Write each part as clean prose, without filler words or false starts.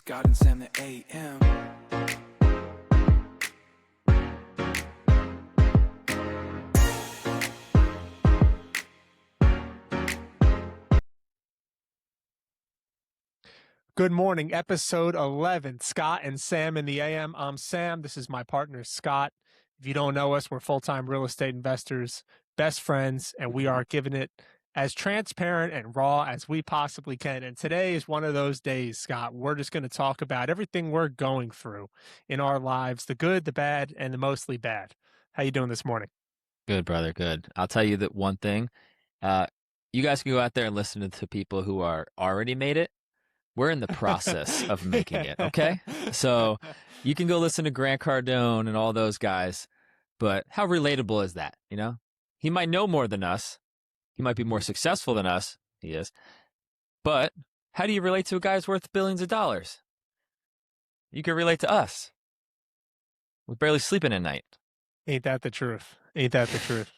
Scott and Sam, the AM. Good morning, episode 11, Scott and Sam in the AM. I'm Sam. This is my partner, Scott. If you don't know us, we're full-time real estate investors, best friends, and we are giving it as transparent and raw as we possibly can. And today is one of those days, Scott. We're just going to talk about everything we're going through in our lives, the good, the bad, and the mostly bad. How you doing this morning? Good, brother. Good. I'll tell you that one thing. You guys can go out there and listen to people who are already made it. We're in the process of making it, okay? So you can go listen to Grant Cardone and all those guys, but how relatable is that, you know? He might know more than us. He might be more successful than us. He is. But how do you relate to a guy who's worth billions of dollars? You can relate to us. We're barely sleeping at night. Ain't that the truth? Ain't that the truth?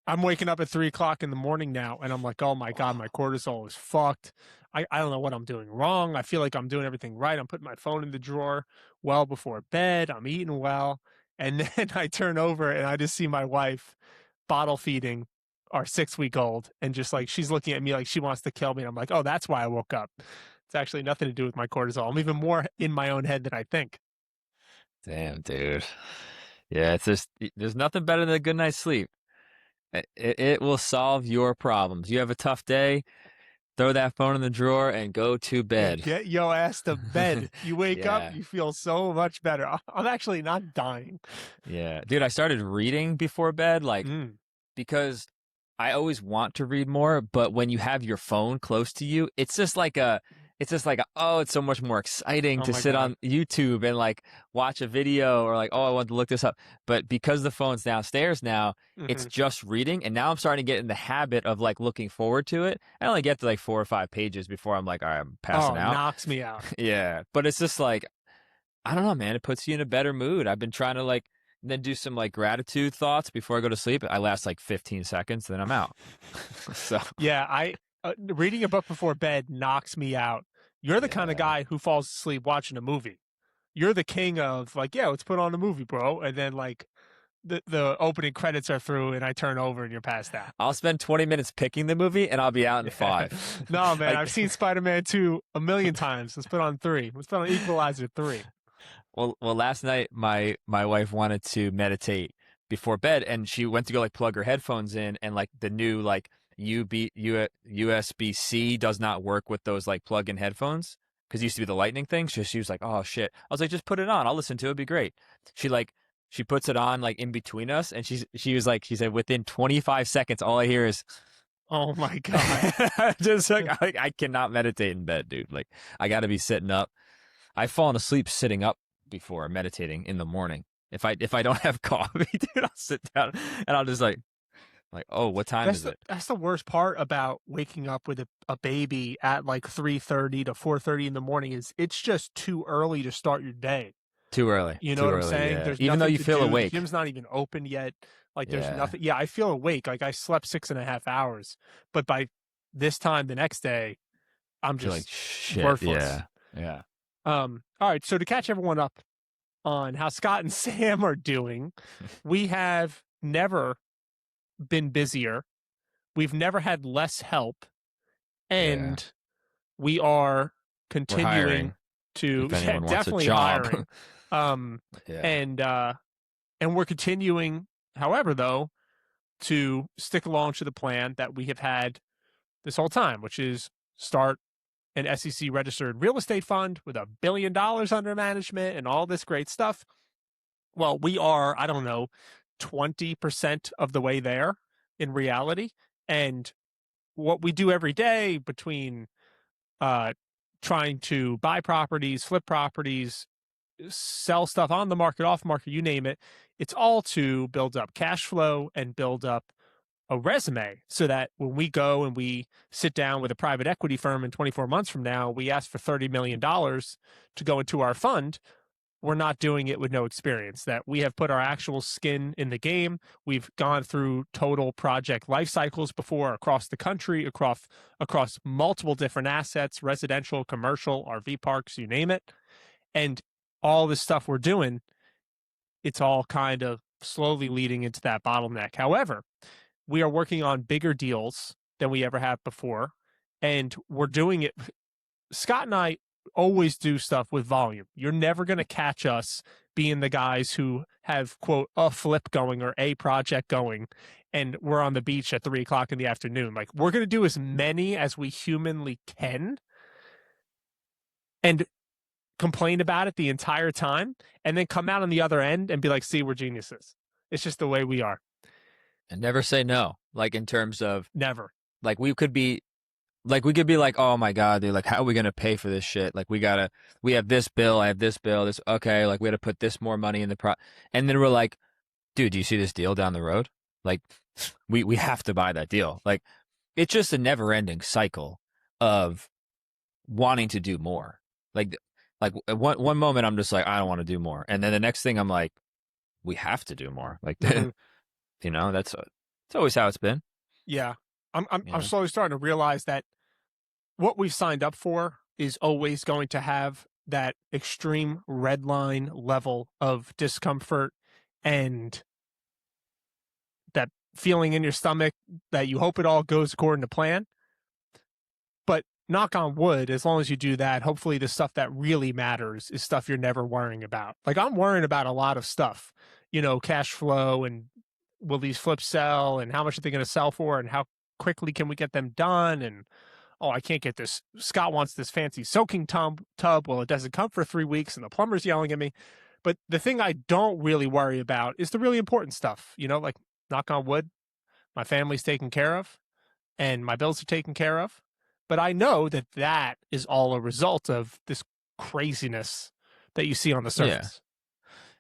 I'm waking up at 3 o'clock in the morning now, and I'm like, oh my God, my cortisol is fucked. I don't know what I'm doing wrong. I feel like I'm doing everything right. I'm putting my phone in the drawer well before bed. I'm eating well. And then I turn over and I just see my wife bottle feeding our 6-week-old, and just like, she's looking at me like she wants to kill me. And I'm like, oh, that's why I woke up. It's actually nothing to do with my cortisol. I'm even more in my own head than I think. Damn, dude. Yeah, it's just, there's nothing better than a good night's sleep. It will solve your problems. You have a tough day, throw that phone in the drawer and go to bed. Get your ass to bed. You wake Yeah. up, you feel so much better. I'm actually not dying. Yeah. Dude, I started reading before bed, like, because I always want to read more, but when you have your phone close to you, it's just like oh, it's so much more exciting to sit on YouTube and like watch a video, or like, oh, I want to look this up. But because the phone's downstairs now, it's just reading. And now I'm starting to get in the habit of like looking forward to it. I only get to like 4 or 5 pages before I'm like, all right, I'm passing out. Knocks me out. Yeah. But it's just like, I don't know, man. It puts you in a better mood. I've been trying to like then do some like gratitude thoughts before I go to sleep. I last like 15 seconds, then I'm out. So yeah, reading a book before bed knocks me out. You're the kind of guy who falls asleep watching a movie. You're the king of like, yeah, let's put on a movie, bro. And then like the opening credits are through and I turn over and you're past that. I'll spend 20 minutes picking the movie and I'll be out in 5. No, man, I've seen Spider-Man 2 a million times. Let's put on 3. Let's put on Equalizer 3. Well, last night my wife wanted to meditate before bed, and she went to go like plug her headphones in, and like the new like USB-C does not work with those like plug-in headphones, because it used to be the lightning thing. So she was like, oh shit. I was like, just put it on. I'll listen to it. It'd be great. She puts it on like in between us, and she said within 25 seconds, all I hear is, oh my God. just like I cannot meditate in bed, dude. Like I got to be sitting up. I've fallen asleep sitting up before meditating in the morning. If I don't have coffee, dude, I'll sit down and I'll just like, oh, what time is it? That's the worst part about waking up with a baby at like 3:30 to 4:30 in the morning, is it's just too early to start your day. Too early. You know what I'm saying? Yeah. There's even though you to feel do. awake. The gym's not even open yet. Like there's nothing. Yeah, I feel awake. Like I slept 6.5 hours, but by this time the next day, I'm just like shit. worthless. Yeah. All right. So to catch everyone up on how Scott and Sam are doing, we have never been busier. We've never had less help, and we are continuing to definitely hiring. And we're continuing, however, though, to stick along to the plan that we have had this whole time, which is start an SEC registered real estate fund with $1 billion under management and all this great stuff. Well, we are, I don't know, 20% of the way there in reality. And what we do every day between trying to buy properties, flip properties, sell stuff on the market, off market, you name it, it's all to build up cash flow and build up a resume, so that when we go and we sit down with a private equity firm in 24 months from now, we ask for $30 million to go into our fund. We're not doing it with no experience, that we have put our actual skin in the game. We've gone through total project life cycles before across the country, across multiple different assets, residential, commercial, RV parks, you name it. And all this stuff we're doing, it's all kind of slowly leading into that bottleneck. However, we are working on bigger deals than we ever have before. And we're doing it. Scott and I always do stuff with volume. You're never going to catch us being the guys who have, quote, a flip going or a project going, and we're on the beach at 3:00 in the afternoon. Like, we're going to do as many as we humanly can and complain about it the entire time, and then come out on the other end and be like, see, we're geniuses. It's just the way we are. And never say no. Like, in terms of, Never. like, we could be like, oh my God, dude, like, how are we going to pay for this shit? Like, we have this bill, I have this bill, this, okay, like, we got to put this more money in the and then we're like, dude, do you see this deal down the road? Like, we have to buy that deal. Like, it's just a never ending cycle of wanting to do more. Like one moment I'm just like, I don't want to do more. And then the next thing I'm like, we have to do more. Like, you know, it's always how it's been. Yeah. I'm Yeah. slowly starting to realize that what we've signed up for is always going to have that extreme red line level of discomfort and that feeling in your stomach that you hope it all goes according to plan. But knock on wood, as long as you do that, hopefully the stuff that really matters is stuff you're never worrying about. Like, I'm worrying about a lot of stuff, you know, cash flow and will these flips sell and how much are they going to sell for and how quickly can we get them done? And, oh, I can't get this. Scott wants this fancy soaking tub. Well, it doesn't come for 3 weeks and the plumber's yelling at me. But the thing I don't really worry about is the really important stuff, you know, like, knock on wood, my family's taken care of and my bills are taken care of. But I know that that is all a result of this craziness that you see on the surface.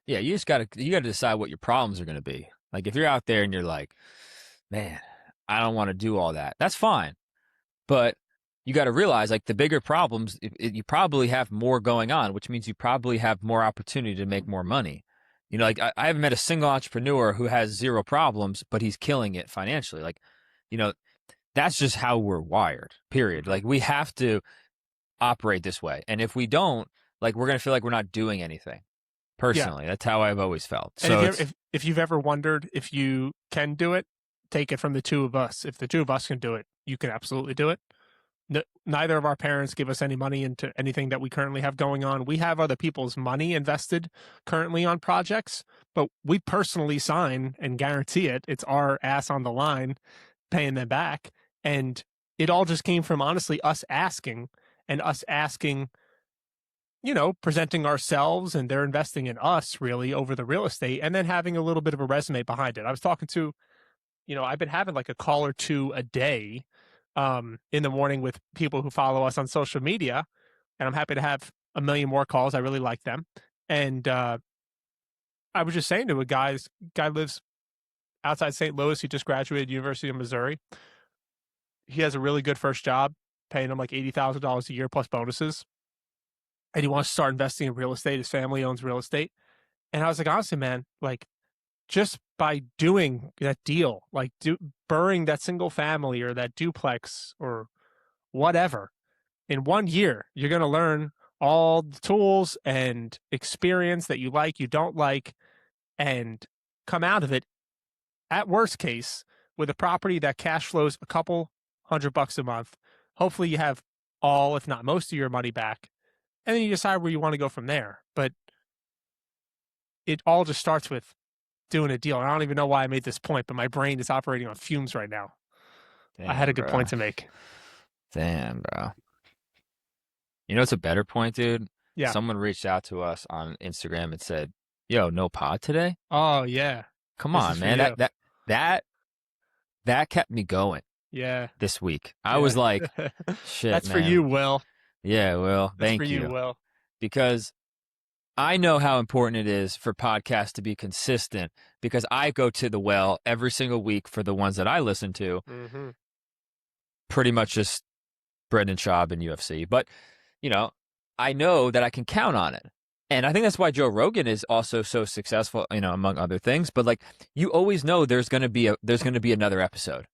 Yeah, you gotta decide what your problems are gonna be. Like, if you're out there and you're like, man, I don't want to do all that, that's fine. But you got to realize, like, the bigger problems, you probably have more going on, which means you probably have more opportunity to make more money. You know, like, I haven't met a single entrepreneur who has zero problems, but he's killing it financially. Like, you know, that's just how we're wired, period. Like, we have to operate this way. And if we don't, like, we're going to feel like we're not doing anything. Personally, that's how I've always felt. And So if you've ever wondered if you can do it, take it from the two of us. If the two of us can do it, you can absolutely do it. Neither of our parents give us any money into anything that we currently have going on. We have other people's money invested currently on projects, but we personally sign and guarantee it. It's our ass on the line paying them back. And it all just came from, honestly, us asking, you know, presenting ourselves, and they're investing in us really over the real estate, and then having a little bit of a resume behind it. I was talking to, you know, I've been having like a call or two a day in the morning with people who follow us on social media, and I'm happy to have a million more calls. I really like them. And I was just saying to a guy lives outside St. Louis. He just graduated University of Missouri. He has a really good first job, paying him like $80,000 a year plus bonuses. And he wants to start investing in real estate. His family owns real estate. And I was like, honestly, man, like, just by doing that deal, like burring that single family or that duplex or whatever, in 1 year, you're going to learn all the tools and experience that you like, you don't like, and come out of it, at worst case, with a property that cash flows a couple $100 a month. Hopefully you have all, if not most of your money back. And then you decide where you want to go from there. But it all just starts with doing a deal. And I don't even know why I made this point, but my brain is operating on fumes right now. damn, I had a good bro. point to make. Damn, bro. You know what's a better point, dude? Yeah. Someone reached out to us on Instagram and said, "Yo, no pod today?" Oh, yeah. Come This on, is for man. you. That kept me going Yeah. this week. I was like, shit, That's for man. you, Will. Yeah, Will. That's Thank for you, you. Will. Because I know how important it is for podcasts to be consistent, because I go to the well every single week for the ones that I listen to, Mm-hmm. pretty much just Brendan Schaub and UFC. But, you know, I know that I can count on it. And I think that's why Joe Rogan is also so successful, you know, among other things. But, like, you always know there's going to be another episode.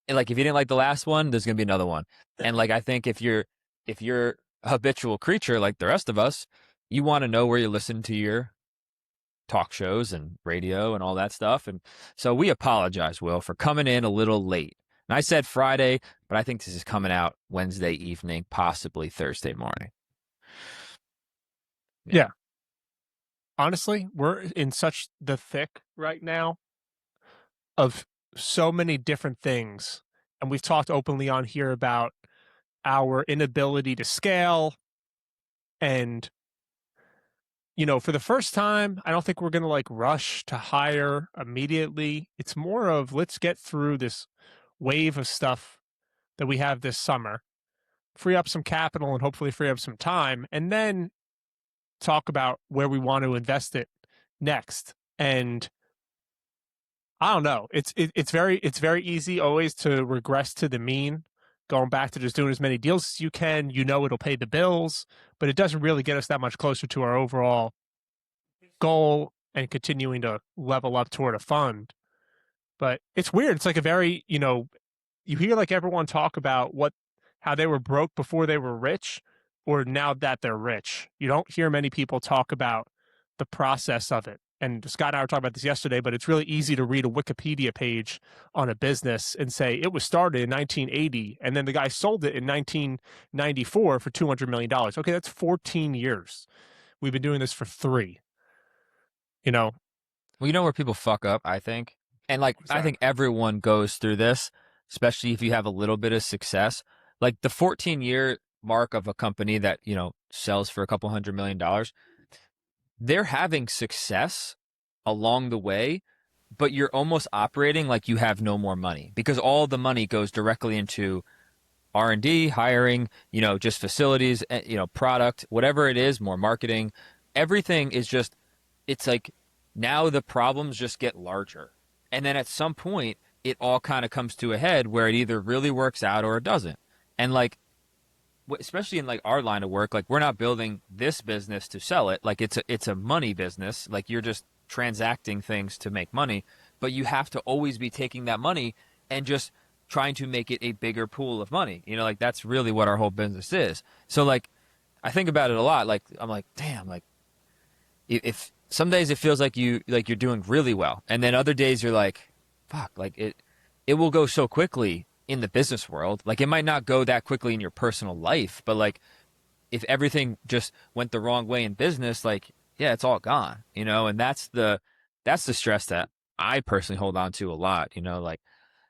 And, like, if you didn't like the last one, there's going to be another one. And, like, I think if you're a habitual creature like the rest of us, you want to know where you listen to your talk shows and radio and all that stuff. And so we apologize, Will, for coming in a little late. And I said Friday, but I think this is coming out Wednesday evening, possibly Thursday morning. Yeah. Honestly, we're in such the thick right now of so many different things. And we've talked openly on here about our inability to scale. And, you know, for the first time, I don't think we're going to like rush to hire immediately. It's more of let's get through this wave of stuff that we have this summer, free up some capital and hopefully free up some time, and then talk about where we want to invest it next. And I don't know. It's very easy always to regress to the mean, going back to just doing as many deals as you can. You know it'll pay the bills, but it doesn't really get us that much closer to our overall goal and continuing to level up toward a fund. But it's weird. It's like a very, you know, you hear like everyone talk about how they were broke before they were rich, or now that they're rich. You don't hear many people talk about the process of it. And Scott and I were talking about this yesterday, but it's really easy to read a Wikipedia page on a business and say it was started in 1980, and then the guy sold it in 1994 for $200 million. Okay, that's 14 years. We've been doing this for 3. You know? Well, you know where people fuck up, I think? And like, I think everyone goes through this, especially if you have a little bit of success. Like the 14-year mark of a company that, you know, sells for a couple $100 million, they're having success along the way, but you're almost operating like you have no more money because all the money goes directly into R&D, hiring, you know, just facilities, you know, product, whatever it is, more marketing. Everything is just, it's like now the problems just get larger. And then at some point, it all kind of comes to a head where it either really works out or it doesn't. And like, especially in like our line of work, like we're not building this business to sell it. Like it's a money business. Like you're just transacting things to make money, but you have to always be taking that money and just trying to make it a bigger pool of money. You know, like that's really what our whole business is. So like, I think about it a lot. Like I'm like, damn, like if some days it feels like you're doing really well, and then other days you're like, fuck, like it will go so quickly in the business world. Like it might not go that quickly in your personal life, but like if everything just went the wrong way in business, like, yeah, it's all gone, you know? And that's the stress that I personally hold on to a lot, you know, like,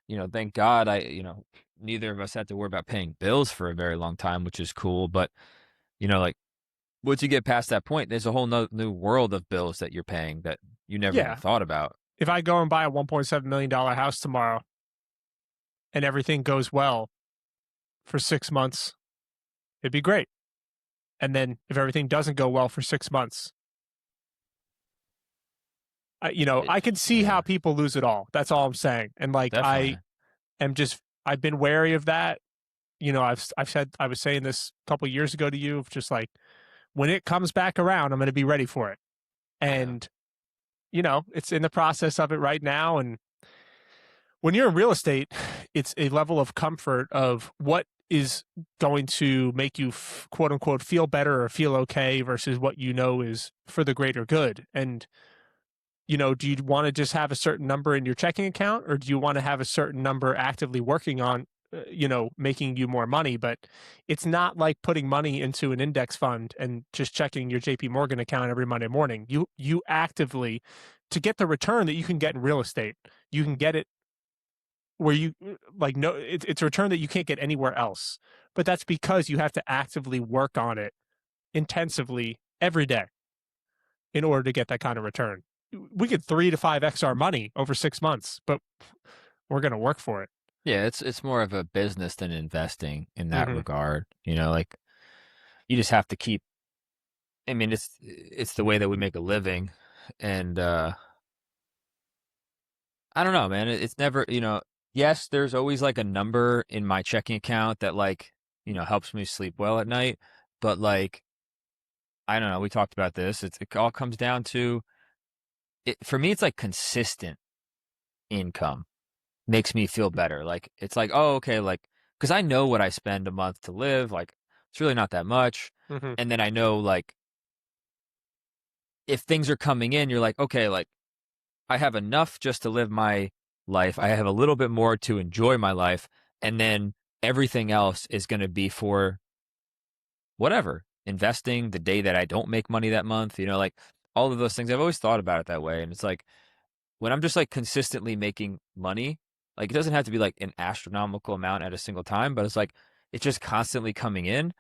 you know, thank God you know, neither of us had to worry about paying bills for a very long time, which is cool. But, you know, like once you get past that point, there's a whole new world of bills that you're paying that you never even thought about. If I go and buy a $1.7 million house tomorrow and everything goes well for 6 months, it'd be great. And then if everything doesn't go well for 6 months, I can see how people lose it all. That's all I'm saying. And like, Definitely. I've been wary of that. You know, I was saying this a couple of years ago to you, of just like, when it comes back around, I'm going to be ready for it. And, you know, it's in the process of it right now. And when you're in real estate, it's a level of comfort of what is going to make you quote unquote feel better or feel okay versus what you know is for the greater good. And, you know, do you want to just have a certain number in your checking account, or do you want to have a certain number actively working on, making you more money? But it's not like putting money into an index fund and just checking your JP Morgan account every Monday morning. You actively, to get the return that you can get in real estate, you can get it where you like, no, it's a return that you can't get anywhere else. But that's because you have to actively work on it intensively every day in order to get that kind of return. We get 3 to 5x our money over 6 months, but we're going to work for it. Yeah, it's more of a business than investing in that regard. You know, like you just have to keep. I mean, it's the way that we make a living, and I don't know, man. It's never, you know. Yes, there's always like a number in my checking account that like, you know, helps me sleep well at night. But like, I don't know. We talked about this. It all comes down to it. For me, it's like consistent income makes me feel better. Like it's like, oh, okay, like because I know what I spend a month to live. Like it's really not that much. And then I know like if things are coming in, you're like, okay, like I have enough just to live my life. I have a little bit more to enjoy my life. And then everything else is going to be for whatever, investing the day that I don't make money that month, like all of those things. I've always thought about it that way. And it's like when I'm just like consistently making money, like it doesn't have to be like an astronomical amount at a single time, but it's like it's just constantly coming in.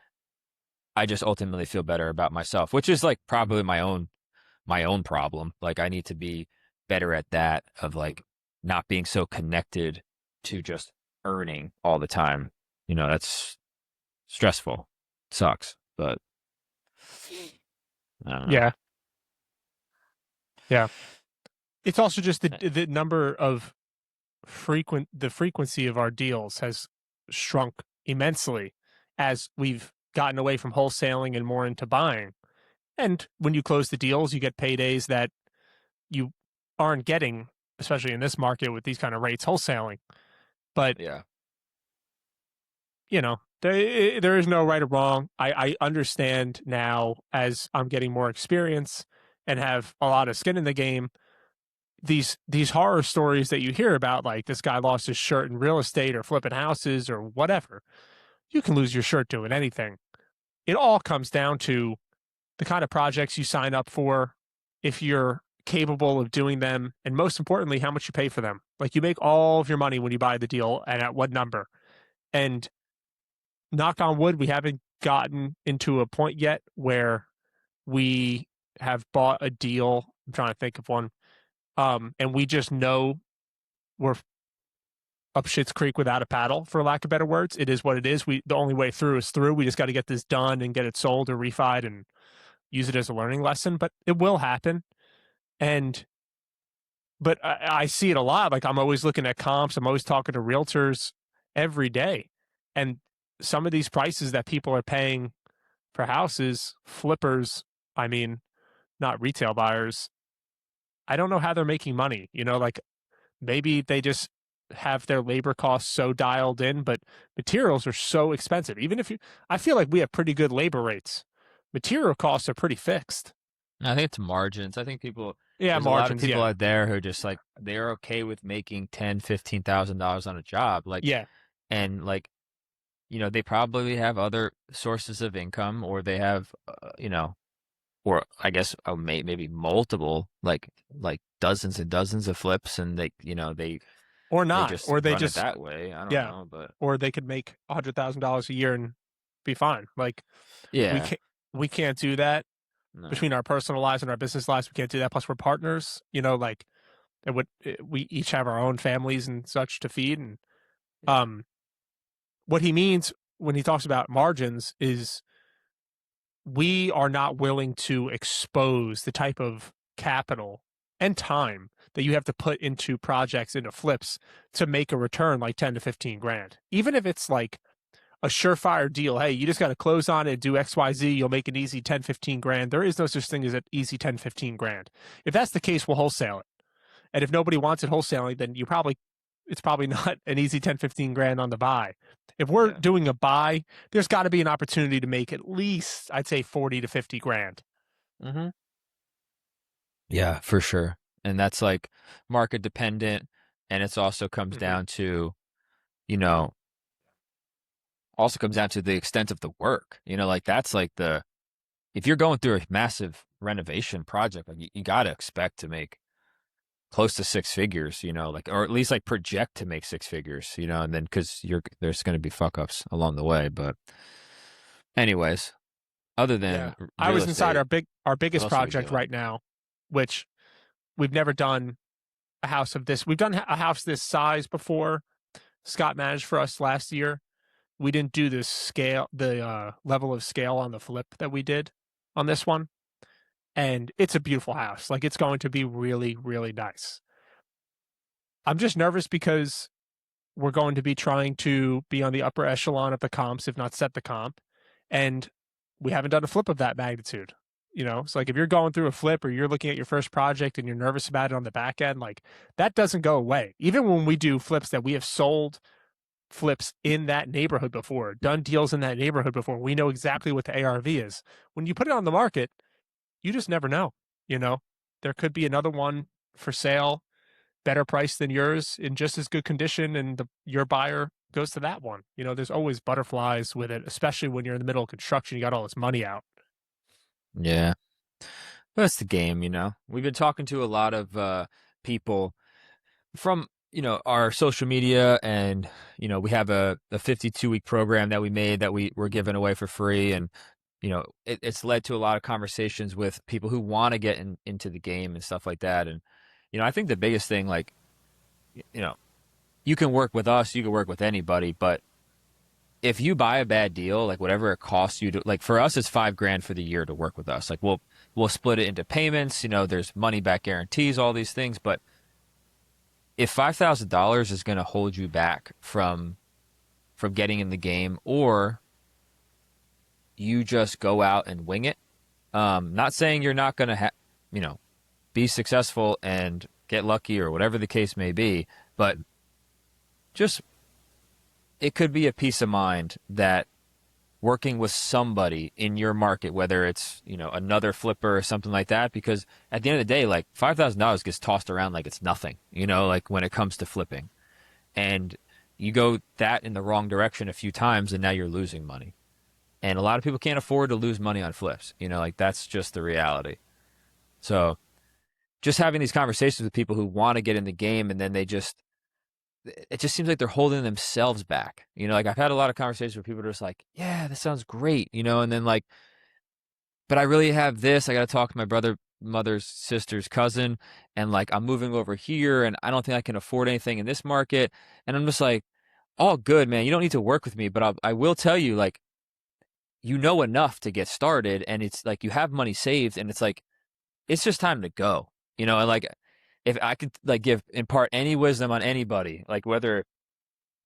I just ultimately feel better about myself, which is like probably my own problem. Like I need to be better at that of like not being so connected to just earning all the time. That's stressful. Sucks, but I don't know. Yeah. Yeah. It's also just the number of the frequency of our deals has shrunk immensely as we've gotten away from wholesaling and more into buying. And when you close the deals, you get paydays that you aren't getting, especially in this market with these kind of rates wholesaling. But Yeah. there is no right or wrong. I understand now as I'm getting more experience and have a lot of skin in the game. These horror stories that you hear about, like this guy lost his shirt in real estate or flipping houses or whatever, you can lose your shirt doing anything. It all comes down to the kind of projects you sign up for, if you're capable of doing them, and most importantly, how much you pay for them. Like you make all of your money when you buy the deal and at what number. And knock on wood, we haven't gotten into a point yet where we have bought a deal. I'm trying to think of one. And we just know we're up shit's creek without a paddle, for lack of better words. It is what it is. The only way through is through. We just got to get this done and get it sold or refied and use it as a learning lesson. But it will happen. But I see it a lot. Like I'm always looking at comps. I'm always talking to realtors every day. And some of these prices that people are paying for houses, flippers, I mean, not retail buyers, I don't know how they're making money. Like maybe they just have their labor costs so dialed in, but materials are so expensive. I feel like we have pretty good labor rates. Material costs are pretty fixed. I think it's margins. I think people, Yeah, there's a lot of margins. people Yeah. out there who just like they're okay with making $10,000-$15,000 on a job. Like, Yeah. and like, they probably have other sources of income, or they have, or I guess maybe multiple, like dozens and dozens of flips, and they Or they not. just Or they run it just, that way. I don't yeah. know, but Or they could make $100,000 a year and be fine. Like yeah, we can't do that no, between our personal lives and our business lives. We can't do that. Plus we're partners, like we each have our own families and such to feed. And yeah. what he means when he talks about margins is we are not willing to expose the type of capital and time that you have to put into projects, into flips to make a return like 10 to 15 grand. Even if it's like a surefire deal, hey, you just got to close on it, do XYZ, you'll make an easy 10, 15 grand. There is no such thing as an easy 10, 15 grand. If that's the case, we'll wholesale it. And if nobody wants it wholesaling, then it's probably not an easy 10, 15 grand on the buy. If we're doing a buy, there's got to be an opportunity to make at least, I'd say 40 to 50 grand. Mm-hmm. Yeah, for sure. And that's like market dependent. And it's also comes down to, the extent of the work. Like that's like if you're going through a massive renovation project, like you got to expect to make close to six figures, like, or at least like project to make six figures, and then because there's going to be fuck ups along the way. But anyways, other than I was inside estate, our biggest else are we project doing? right now, which we've never done a house of this. We've done a house this size before. Scott managed for us last year. We didn't do the level of scale on the flip that we did on this one. And it's a beautiful house. Like it's going to be really, really nice. I'm just nervous because we're going to be trying to be on the upper echelon of the comps, if not set the comp. And we haven't done a flip of that magnitude. It's like if you're going through a flip or you're looking at your first project and you're nervous about it on the back end, like that doesn't go away. Even when we do flips that we have sold flips in that neighborhood before, done deals in that neighborhood before, we know exactly what the ARV is. When you put it on the market, you just never know. You know, there could be another one for sale, better price than yours in just as good condition, and your buyer goes to that one. You know, there's always butterflies with it, especially when you're in the middle of construction. You got all this money out. Yeah. That's the game, you know. We've been talking to a lot of people from, our social media, and, we have a 52-week program that we made that we're giving away for free. And, it's led to a lot of conversations with people who want to get into the game and stuff like that. And, I think the biggest thing, like, you know, you can work with us, you can work with anybody, but if you buy a bad deal, like whatever it costs you to, like for us, it's $5,000 for the year to work with us. Like we'll split it into payments. There's money back guarantees, all these things. But if $5,000 is going to hold you back from getting in the game, or you just go out and wing it, not saying you're not going to be successful and get lucky or whatever the case may be, but just it could be a peace of mind that working with somebody in your market, whether it's, another flipper or something like that, because at the end of the day, like $5,000 gets tossed around like it's nothing, like when it comes to flipping. And you go that in the wrong direction a few times and now you're losing money. And a lot of people can't afford to lose money on flips, like that's just the reality. So just having these conversations with people who want to get in the game, and then it just seems like they're holding themselves back. Like I've had a lot of conversations where people are just like, yeah, this sounds great, and then like, but I really have this. I got to talk to my brother, mother's sister's cousin, and like I'm moving over here and I don't think I can afford anything in this market. And I'm just like, all good, man. You don't need to work with me, but I will tell you, like, enough to get started, and it's like you have money saved, and it's like, it's just time to go, and like, if I could like impart any wisdom on anybody, like whether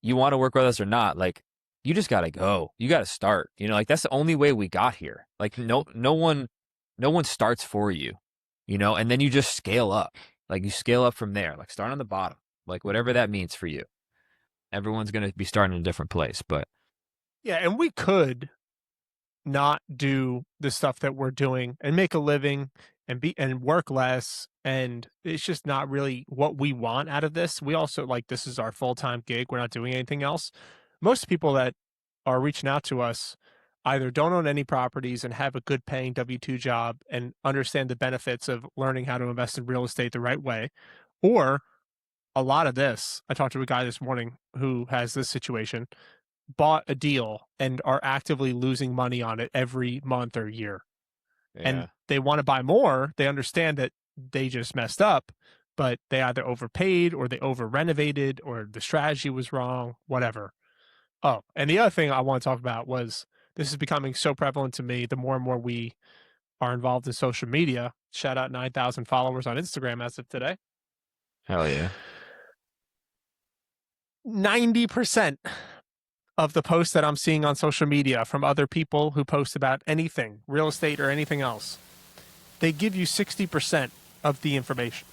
you want to work with us or not, like you just got to go. You got to start, like that's the only way we got here. Like no one starts for you, and then you just scale up. Like you scale up from there, like start on the bottom, like whatever that means for you. Everyone's going to be starting in a different place, but yeah. And we could not do the stuff that we're doing and make a living and work less, and it's just not really what we want out of this. We also, like, this is our full-time gig. We're not doing anything else. Most people that are reaching out to us either don't own any properties and have a good paying W-2 job and understand the benefits of learning how to invest in real estate the right way, or a lot of this. I talked to a guy this morning who has this situation, bought a deal and are actively losing money on it every month or year. yeah. And they want to buy more. They understand that they just messed up, but they either overpaid or they over renovated or the strategy was wrong, whatever. Oh, and the other thing I want to talk about was, this is becoming so prevalent to me the more and more we are involved in social media. Shout out 9,000 followers on Instagram as of today. Hell yeah. 90% of the posts that I'm seeing on social media from other people who post about anything, real estate or anything else, they give you 60% of the information.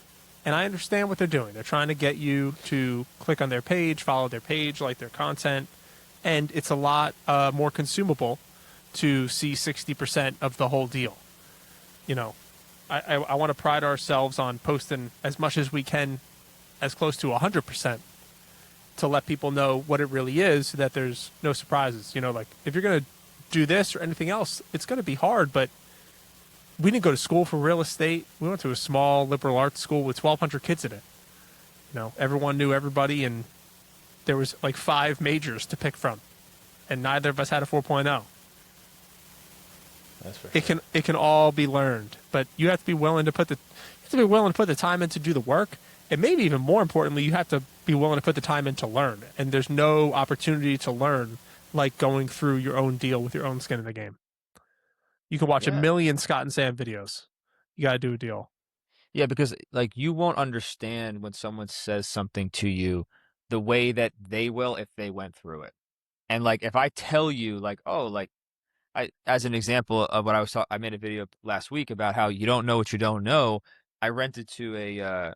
And I understand what they're doing. They're trying to get you to click on their page, follow their page, like their content. And it's a lot more consumable to see 60% of the whole deal. I want to pride ourselves on posting as much as we can, as close to 100%, to let people know what it really is, so that there's no surprises. Like if you're going to do this or anything else, it's going to be hard, but we didn't go to school for real estate. We went to a small liberal arts school with 1,200 kids in it. Everyone knew everybody, and there was like 5 majors to pick from, and neither of us had a 4.0. That's for sure. It can all be learned, but you have to be willing to put the time in to do the work. And maybe even more importantly, you have to be willing to put the time in to learn. And there's no opportunity to learn like going through your own deal with your own skin in the game. You can watch a million Scott and Sam videos. You got to do a deal. Yeah, because like you won't understand when someone says something to you the way that they will if they went through it. And like if I tell you like, oh, like as an example of what I made a video last week about how you don't know what you don't know. I rented to a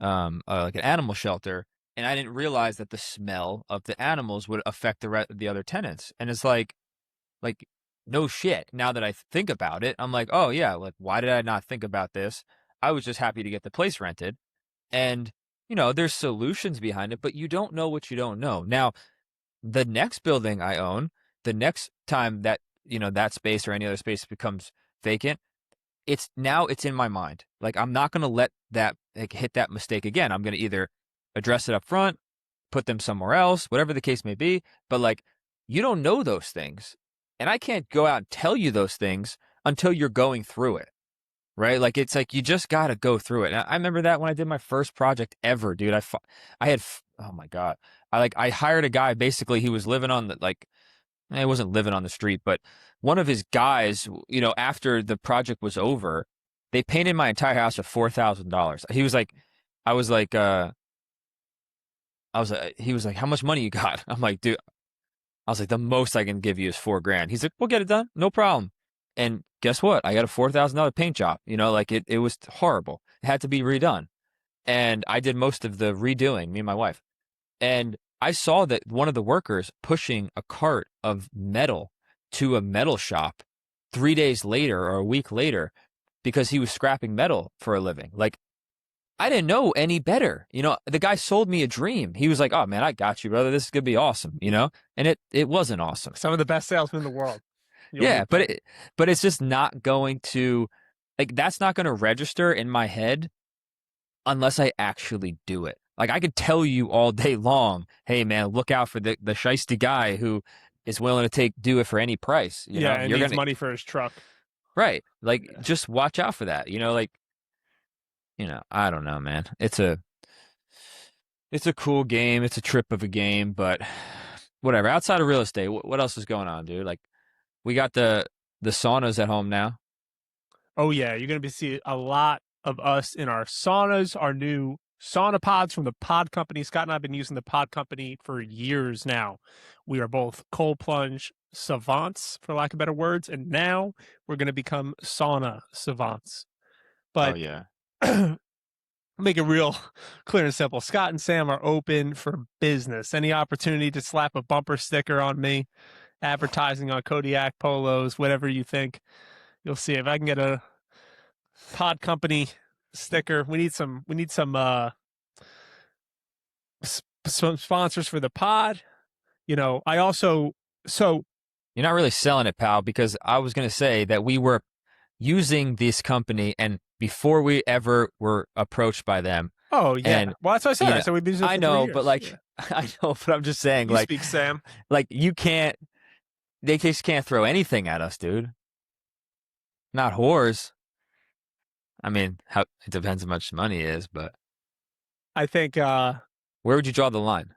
like an animal shelter, and I didn't realize that the smell of the animals would affect the other tenants. And it's like no shit. Now that I think about it, I'm like, oh yeah, like why did I not think about this? I was just happy to get the place rented. And, there's solutions behind it, but you don't know what you don't know. Now, the next building I own, the next time that, that space or any other space becomes vacant, it's in my mind. Like, I'm not going to let that hit that mistake again. I'm going to either address it up front, put them somewhere else, whatever the case may be. But like, you don't know those things. And I can't go out and tell you those things until you're going through it. Right? Like, it's like, you just got to go through it. And I remember that when I did my first project ever, dude. Oh my God. I hired a guy, basically, he was living on he wasn't living on the street, but one of his guys, after the project was over, they painted my entire house for $4,000. He was like, he was like, how much money you got? I'm like, dude, I was like, the most I can give you is $4,000. He's like, we'll get it done. No problem. And guess what? I got a $4,000 paint job. Like it was horrible. It had to be redone. And I did most of the redoing, me and my wife. And I saw that one of the workers pushing a cart of metal to a metal shop 3 days later or a week later because he was scrapping metal for a living. Like, I didn't know any better. The guy sold me a dream. He was like, oh man, I got you, brother. This is going to be awesome, And it wasn't awesome. Some of the best salesmen in the world. Yeah, but it's just not going to, like, that's not going to register in my head unless I actually do it. Like, I could tell you all day long, hey man, look out for the shiesty guy who is willing to do it for any price. And you're needs gonna, money for his truck. Right. Like, just watch out for that. I don't know, man. It's a cool game. It's a trip of a game, but whatever. Outside of real estate, what else is going on, dude? Like, we got the saunas at home now. Oh yeah, you're going to see a lot of us in our saunas, our new sauna pods from the Pod Company. Scott and I have been using the Pod Company for years now. We are both cold plunge savants, for lack of better words, and now we're going to become sauna savants. But oh yeah. Make it real clear and simple. Scott and Sam are open for business. Any opportunity to slap a bumper sticker on me, advertising on Kodiak polos, whatever you think, you'll see. If I can get a Pod Company sticker, we need some sponsors for the pod. I also, so you're not really selling it, pal, because I was going to say that we were using this company, and before we ever were approached by them. Oh yeah. And, well, that's what I said. So we've been using it I for know, 3 years. but like, yeah. I know, but I'm just saying, You like, speak, Sam. Like, they just can't throw anything at us, dude. Not whores. I mean, it depends how much money is, but I think, where would you draw the line?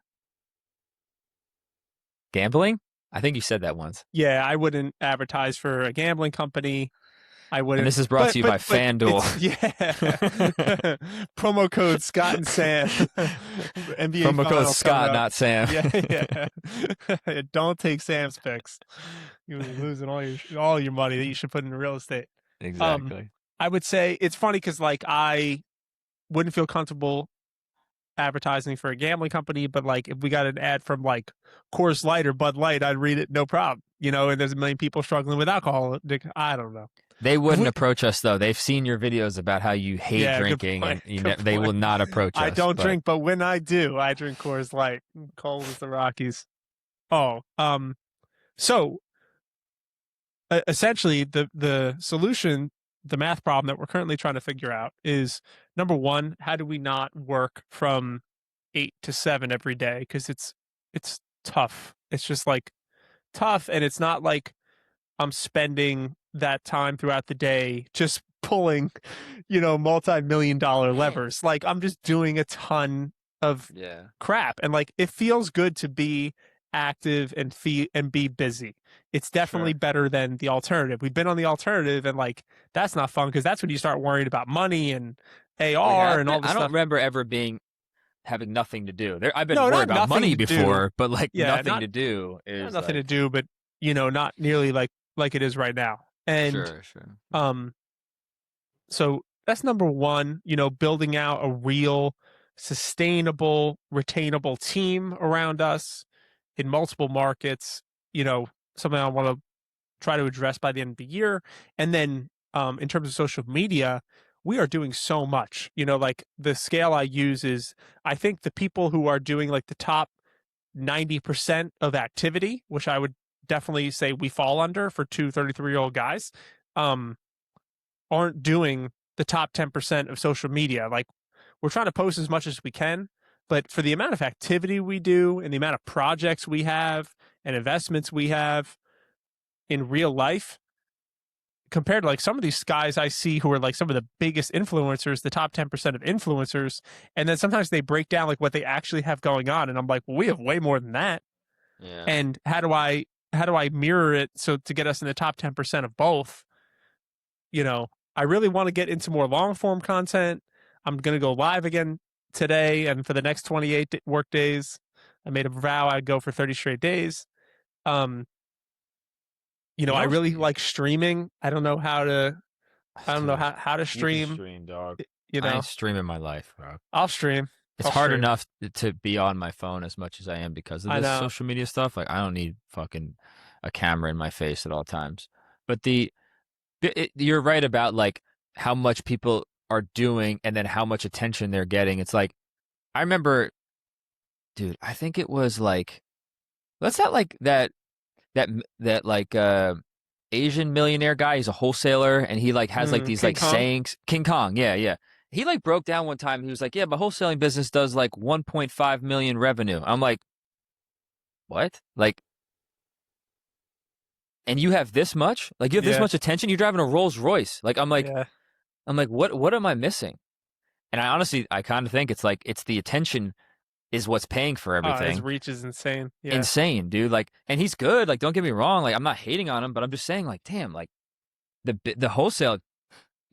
Gambling? I think you said that once. Yeah, I wouldn't advertise for a gambling company. I wouldn't. And this is brought to you by FanDuel. Yeah. Promo code Scott and Sam. NBA Promo code Scott, not Sam. Yeah. Don't take Sam's picks. You're losing all your money that you should put in real estate. Exactly. I would say it's funny because like I wouldn't feel comfortable advertising for a gambling company, but like if we got an ad from like Coors Light or Bud Light, I'd read it, no problem. And there's a million people struggling with alcohol. I don't know. They wouldn't approach us though. They've seen your videos about how you hate drinking, and they will not approach us. I don't drink, but when I do, I drink Coors Light, cold as the Rockies. Oh, so essentially the solution, the math problem that we're currently trying to figure out is, number one, how do we not work from 8 to 7 every day? Because it's tough. It's just like tough, and it's not like I'm spending that time throughout the day just pulling, multi-million-dollar levers. Like, I'm just doing a ton of crap, and like it feels good to be active and be busy. It's definitely better than the alternative. We've been on the alternative, and like that's not fun because that's when you start worrying about money and AR and all this stuff. I don't remember ever having nothing to do. I've been worried about money before, but like nothing to do is nothing to do, but not nearly like it is right now. And sure. So that's number one. Building out a real, sustainable, retainable team around us in multiple markets. Something I want to try to address by the end of the year. And then in terms of social media, we are doing so much. Like the scale I use is, I think the people who are doing like the top 90% of activity, which I would definitely say we fall under for two 33-year-old guys, aren't doing the top 10% of social media. Like, we're trying to post as much as we can, but for the amount of activity we do and the amount of projects we have and investments we have in real life, compared to like some of these guys I see who are like some of the biggest influencers, the top 10% of influencers, and then sometimes they break down like what they actually have going on, and I'm like, well, we have way more than that. Yeah. And how do I mirror it so to get us in the top 10% of both? I really want to get into more long form content. I'm going to go live again today and for the next 28 work days. I made a vow I'd go for 30 straight days. I really like streaming. I don't know how to stream. Stream, dog. I ain't streaming my life, bro. I'll stream. It's hard enough to be on my phone as much as I am because of this social media stuff. Like, I don't need fucking a camera in my face at all times. But you're right about like how much people are doing and then how much attention they're getting. It's like, I remember, dude, I think it was like, what's that like that like Asian millionaire guy? He's a wholesaler and he like has like these King like Kong? sayings. King Kong, yeah. He like broke down one time. He was like, yeah, but wholesaling business does like 1.5 million revenue. I'm like, what? Like, and you have this much? Like, you have this much attention? You're driving a Rolls Royce. Like, I'm like, what am I missing? And I kind of think it's like, it's the attention is what's paying for everything. His reach is insane. Yeah. Insane, dude. Like, and he's good. Like, don't get me wrong. Like, I'm not hating on him, but I'm just saying, like, damn, like the wholesale,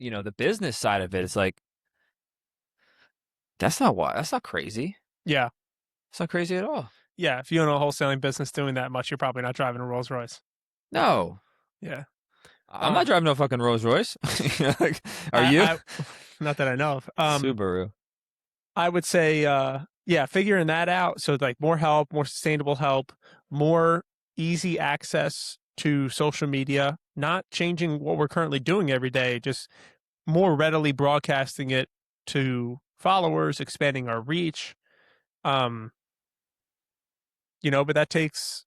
the business side of it is like, that's not crazy. Yeah. It's not crazy at all. Yeah. If you own a wholesaling business doing that much, you're probably not driving a Rolls Royce. No. Yeah. I'm not driving no fucking Rolls Royce. Like, are you? Not that I know of. Subaru. I would say, figuring that out. So like more help, more sustainable help, more easy access to social media, not changing what we're currently doing every day, just more readily broadcasting it to followers, expanding our reach. But that takes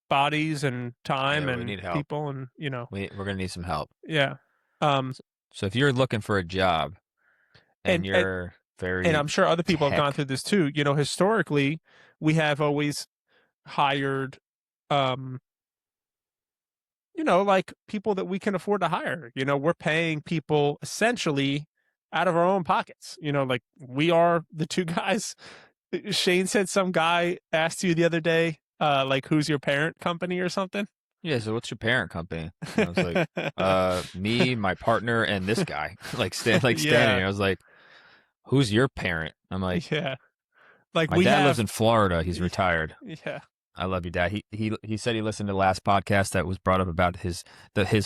bodies and time and people and, we're going to need some help. Yeah. So if you're looking for a job and you're very, and I'm sure other people have gone through this too, historically we have always hired, like people that we can afford to hire. We're paying people essentially out of our own pockets. Like we are the two guys. Shane said some guy asked you the other day, like, who's your parent company or something? Yeah, so what's your parent company? And I was like, me, my partner, and this guy. Standing here. I was like, who's your parent? I'm like, yeah. Like my dad lives in Florida. He's retired. Yeah. I love you, Dad. He said he listened to the last podcast that was brought up about his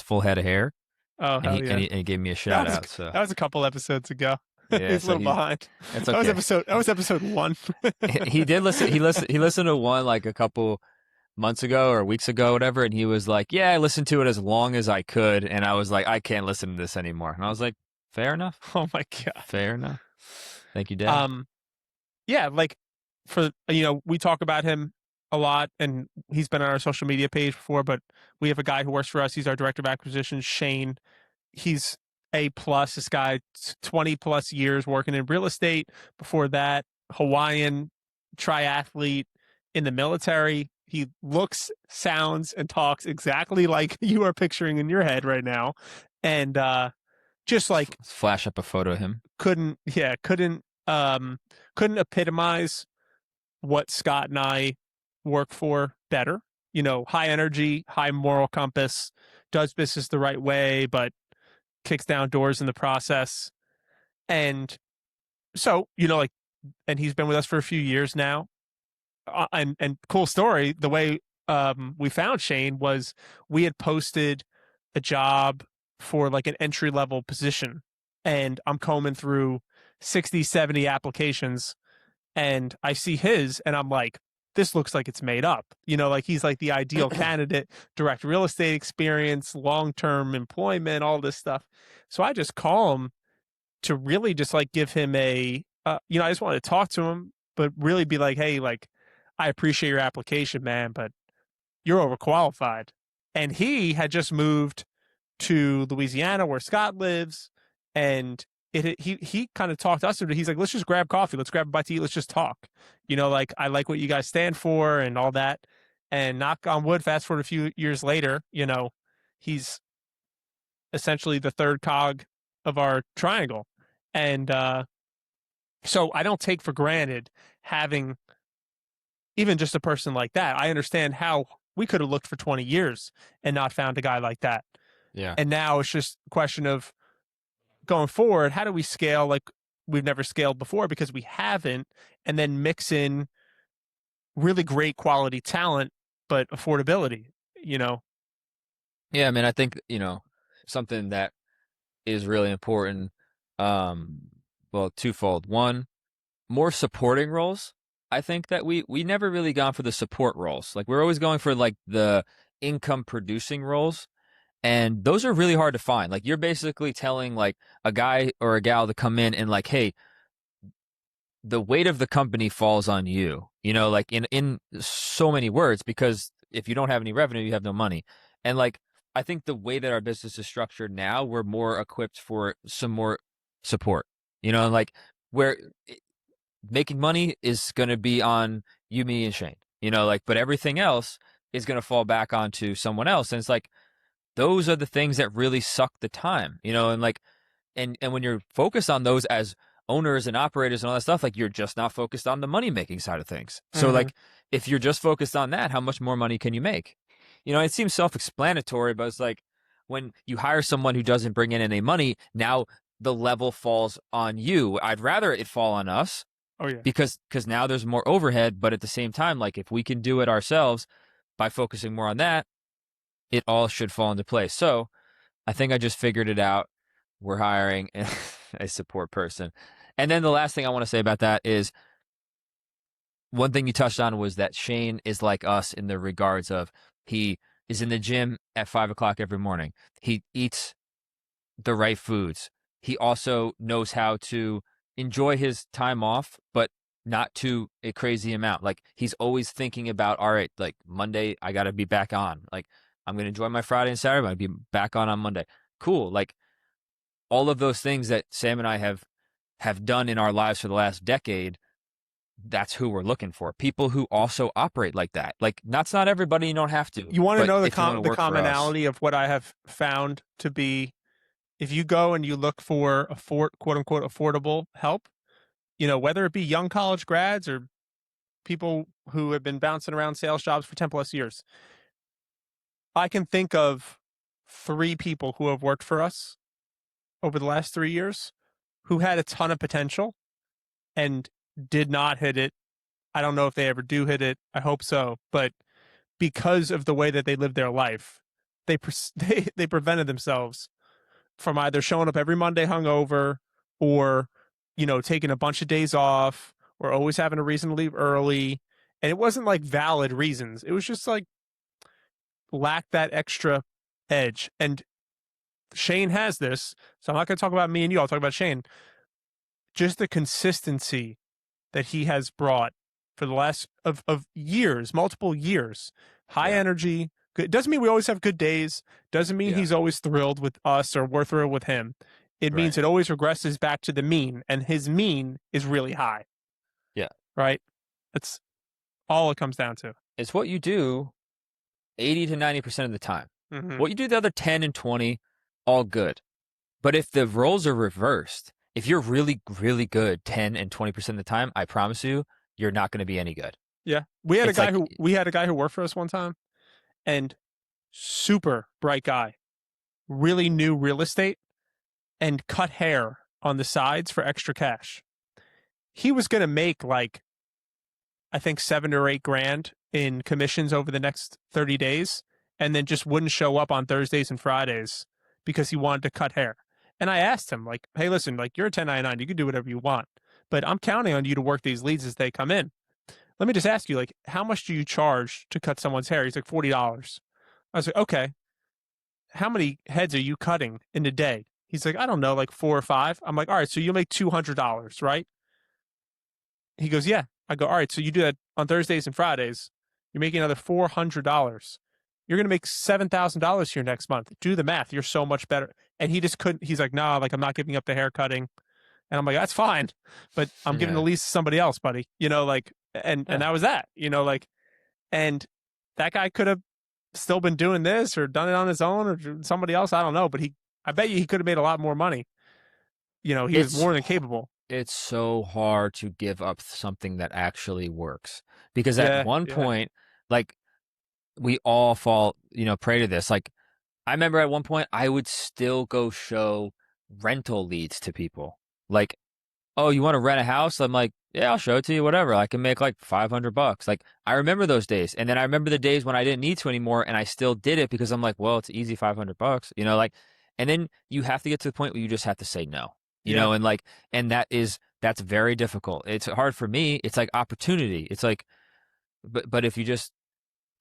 full head of hair. Oh, hell and he gave me a shout out. That was a couple episodes ago. Yeah, he's a little behind. It's okay. That was episode 1. He did listen. He listened to one like a couple months ago or weeks ago, whatever, and he was like, "Yeah, I listened to it as long as I could," and I was like, "I can't listen to this anymore." And I was like, "Fair enough." Oh my god. Fair enough. Thank you, Dad. Yeah, like for we talk about him a lot, and he's been on our social media page before. But we have a guy who works for us. He's our director of acquisitions, Shane. He's A+. This guy, 20+ years working in real estate. Before that, Hawaiian triathlete in the military. He looks, sounds, and talks exactly like you are picturing in your head right now. And just like let's flash up a photo of him. Couldn't epitomize what Scott and I work for better. High energy, high moral compass, does business the right way, but kicks down doors in the process. And so, and he's been with us for a few years now. And cool story, the way we found Shane was we had posted a job for like an entry level position, and I'm combing through 60, 70 applications, and I see his, and I'm like, this looks like it's made up. You know, like he's like the ideal candidate, direct real estate experience, long-term employment, all this stuff. So I just call him to really just like give him a, you know, I just want to talk to him, but really be like, hey, like, I appreciate your application, man, but you're overqualified. And he had just moved to Louisiana where Scott lives, and he kind of talked us into it. He's like, let's just grab coffee, let's grab a bite to eat, let's just talk. You know, like, I like what you guys stand for and all that. And knock on wood, fast forward a few years later, you know, he's essentially the third cog of our triangle. And so I don't take for granted having even just a person like that. I understand how we could have looked for 20 years and not found a guy like that. Yeah. And now it's just a question of going forward, how do we scale like we've never scaled before because we haven't, and then mix in really great quality talent, but affordability, you know? Yeah, I mean, I think, you know, something that is really important, well, twofold. One, more supporting roles. I think that we never really gone for the support roles. Like we're always going for like the income producing roles. And those are really hard to find. Like you're basically telling like a guy or a gal to come in and like, hey, the weight of the company falls on you, you know, like in so many words, because if you don't have any revenue, you have no money. And like, I think the way that our business is structured now, we're more equipped for some more support, you know, and like where making money is going to be on you, me, and Shane, you know, like, but everything else is going to fall back onto someone else. And it's like, those are the things that really suck the time, you know, and like, and when you're focused on those as owners and operators and all that stuff, like you're just not focused on the money making side of things. So like, if you're just focused on that, how much more money can you make? You know, it seems self-explanatory, but it's like when you hire someone who doesn't bring in any money, now the level falls on you. I'd rather it fall on us. Oh yeah. Because now there's more overhead, but at the same time, like if we can do it ourselves by focusing more on that, it all should fall into place. So I think I just figured it out. We're hiring a support person. And then the last thing I want to say about that is one thing you touched on was that Shane is like us in the regards of he is in the gym at 5 o'clock every morning. He eats the right foods. He also knows how to enjoy his time off, but not to a crazy amount. Like he's always thinking about, all right, like Monday, I got to be back on. Like I'm going to enjoy my Friday and Saturday. I'll be back on Monday. Cool. Like all of those things that Sam and I have done in our lives for the last decade, that's who we're looking for. People who also operate like that. Like that's not everybody. You don't have to. You want to know the commonality of what I have found to be, if you go and you look for quote unquote affordable help, you know, whether it be young college grads or people who have been bouncing around sales jobs for 10 plus years, I can think of 3 people who have worked for us over the last 3 years who had a ton of potential and did not hit it. I don't know if they ever do hit it. I hope so. But because of the way that they lived their life, they prevented themselves from either showing up every Monday hungover or, you know, taking a bunch of days off or always having a reason to leave early. And it wasn't like valid reasons. It was just like lack that extra edge. And Shane has this. So I'm not going to talk about me and you. I'll talk about Shane. Just the consistency that he has brought for the last of years, multiple years, high energy. Good. Doesn't mean we always have good days. Doesn't mean he's always thrilled with us or we're thrilled with him. It means it always regresses back to the mean, and his mean is really high. Yeah. Right? That's all it comes down to. It's what you do 80 to 90% of the time. Mm-hmm. What you do the other 10 and 20, all good. But if the roles are reversed, if you're really, really good 10 and 20% of the time, I promise you, you're not going to be any good. Yeah. We had a guy who worked for us one time, and super bright guy, really knew real estate and cut hair on the sides for extra cash. He was going to make like, I think 7 or 8 grand in commissions over the next 30 days, and then just wouldn't show up on Thursdays and Fridays because he wanted to cut hair. And I asked him, like, hey, listen, like, you're a 1099, you can do whatever you want, but I'm counting on you to work these leads as they come in. let me just ask you, like, how much do you charge to cut someone's hair? He's like, $40. I was like, okay. How many heads are you cutting in a day? He's like, I don't know, like 4 or 5. I'm like, all right, so you'll make $200, right? He goes, yeah. I go, all right, so you do that on Thursdays and Fridays. You're making another $400. You're going to make $7,000 here next month. Do the math. You're so much better. And he just couldn't. He's like, nah, like I'm not giving up the hair cutting. And I'm like, that's fine, but I'm giving the lease to somebody else, buddy. Like, and that was that. Like, and that guy could have still been doing this or done it on his own or somebody else. I don't know, but I bet you he could have made a lot more money. He was more than capable. It's so hard to give up something that actually works because at one point, like we all fall, prey to this. Like I remember at one point I would still go show rental leads to people. Like, oh, you want to rent a house? I'm like, yeah, I'll show it to you, whatever. I can make like $500. Like I remember those days. And then I remember the days when I didn't need to anymore and I still did it because I'm like, well, it's easy $500, like, and then you have to get to the point where you just have to say no. And like, and that's very difficult. It's hard for me. It's like opportunity. It's like, but if you just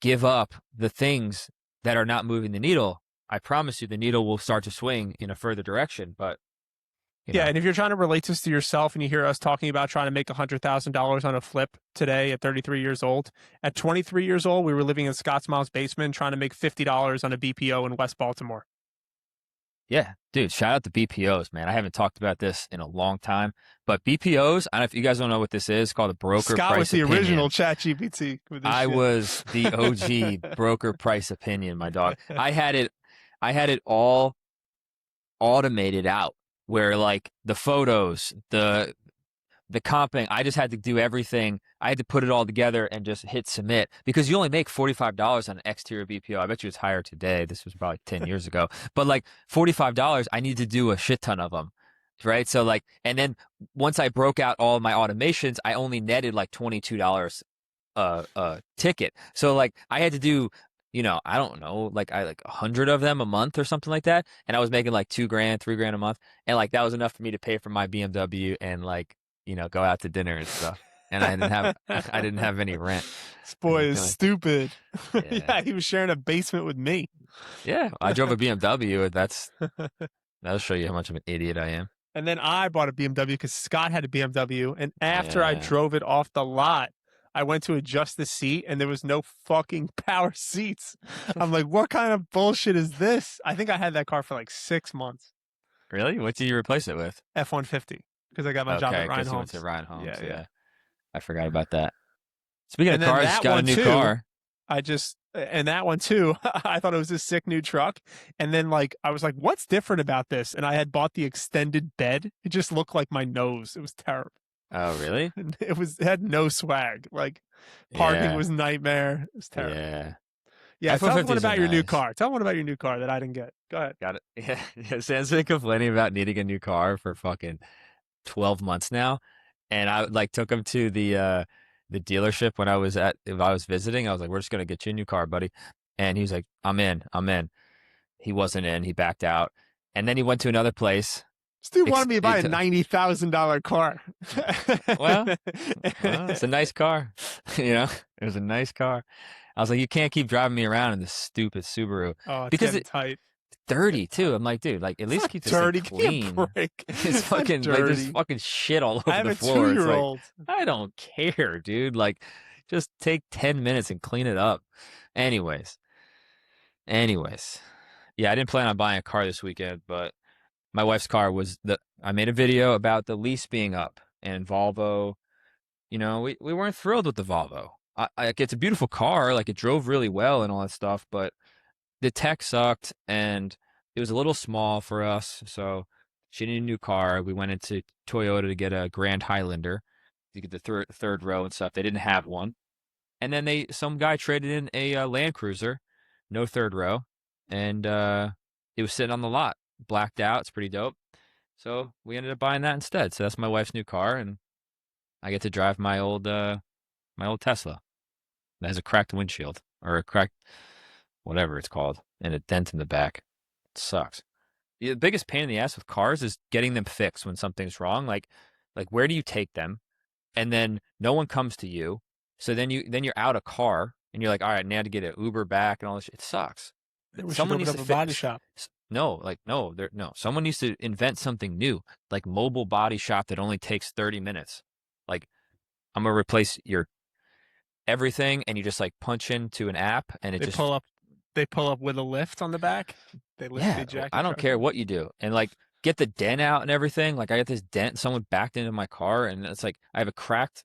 give up the things that are not moving the needle, I promise you the needle will start to swing in a further direction. But and if you're trying to relate this to yourself and you hear us talking about trying to make $100,000 on a flip today at 33 years old, at 23 years old, we were living in Scott Smiles' basement trying to make $50 on a BPO in West Baltimore. Yeah, dude, shout out to BPOs, man. I haven't talked about this in a long time, but BPOs, I don't know if you guys don't know what this is, it's called a broker Scott price was the opinion. original ChatGPT. I was the OG broker price opinion, my dog. I had it all automated out where like the photos, the comping, I just had to do everything. I had to put it all together and just hit submit because you only make $45 on an exterior BPO. I bet you it's higher today. This was probably 10 years ago. But like $45, I need to do a shit ton of them. Right. So like, and then once I broke out all of my automations, I only netted like $22 a ticket. So like I had to do, I don't know, like 100 of them a month or something like that. And I was making like $2,000, $3,000 a month. And like that was enough for me to pay for my BMW and like, go out to dinner and stuff. And I didn't have any rent. This boy is stupid. Yeah, he was sharing a basement with me. Yeah, I drove a BMW. That'll show you how much of an idiot I am. And then I bought a BMW because Scott had a BMW. And after I drove it off the lot, I went to adjust the seat and there was no fucking power seats. I'm like, what kind of bullshit is this? I think I had that car for like 6 months. Really? What did you replace it with? F-150. Because I got my job at Ryan Homes. You went to Ryan Homes. Yeah. I forgot about that. Speaking of cars, just got a new car. And that one too, I thought it was a sick new truck. And then like, I was like, what's different about this? And I had bought the extended bed. It just looked like my nose. It was terrible. Oh, really? It had no swag. Like parking was nightmare. It was terrible. Yeah. Tell me about your new car. Tell me about your new car that I didn't get. Go ahead. Got it. Yeah. Sam's been complaining about needing a new car for fucking 12 months now. And I like took him to the dealership when I was visiting. I was like, we're just going to get you a new car, buddy. And he was like, I'm in. He wasn't in. He backed out. And then he went to another place. This dude wanted me to buy a $90,000 car. well, it's a nice car. It was a nice car. I was like, you can't keep driving me around in this stupid Subaru. Oh, it's because it's tight. Dirty too. I'm like, dude, like at least keep this dirty. Thing clean. Give me a break. It's fucking like there's fucking shit all over the floor. I have a 2-year-old. Like, I don't care, dude. Like, just take 10 minutes and clean it up. Anyways, yeah, I didn't plan on buying a car this weekend, but my wife's car was I made a video about the lease being up and Volvo. We weren't thrilled with the Volvo. It's a beautiful car. Like it drove really well and all that stuff, but the tech sucked and it was a little small for us. So she needed a new car. We went into Toyota to get a Grand Highlander to get the third row and stuff. They didn't have one. And then some guy traded in a Land Cruiser, no third row. And it was sitting on the lot, blacked out. It's pretty dope. So we ended up buying that instead. So that's my wife's new car. And I get to drive my old Tesla that has a cracked windshield or a cracked whatever it's called, and a dent in the back. It sucks. The biggest pain in the ass with cars is getting them fixed when something's wrong. Like where do you take them? And then no one comes to you. So then you're out of car and you're like, all right, now to get an Uber back and all this shit. It sucks. We should Someone open needs up to a body fix. shop. No. Someone needs to invent something new, like mobile body shop that only takes 30 minutes. Like, I'm gonna replace your everything, and you just like punch into an app, and it They just pull up. They pull up with a lift on the back. They lift the yeah. ejector. I don't truck care in. what you do, and like get the dent out and everything. Like I got this dent, someone backed into my car, and it's like I have a cracked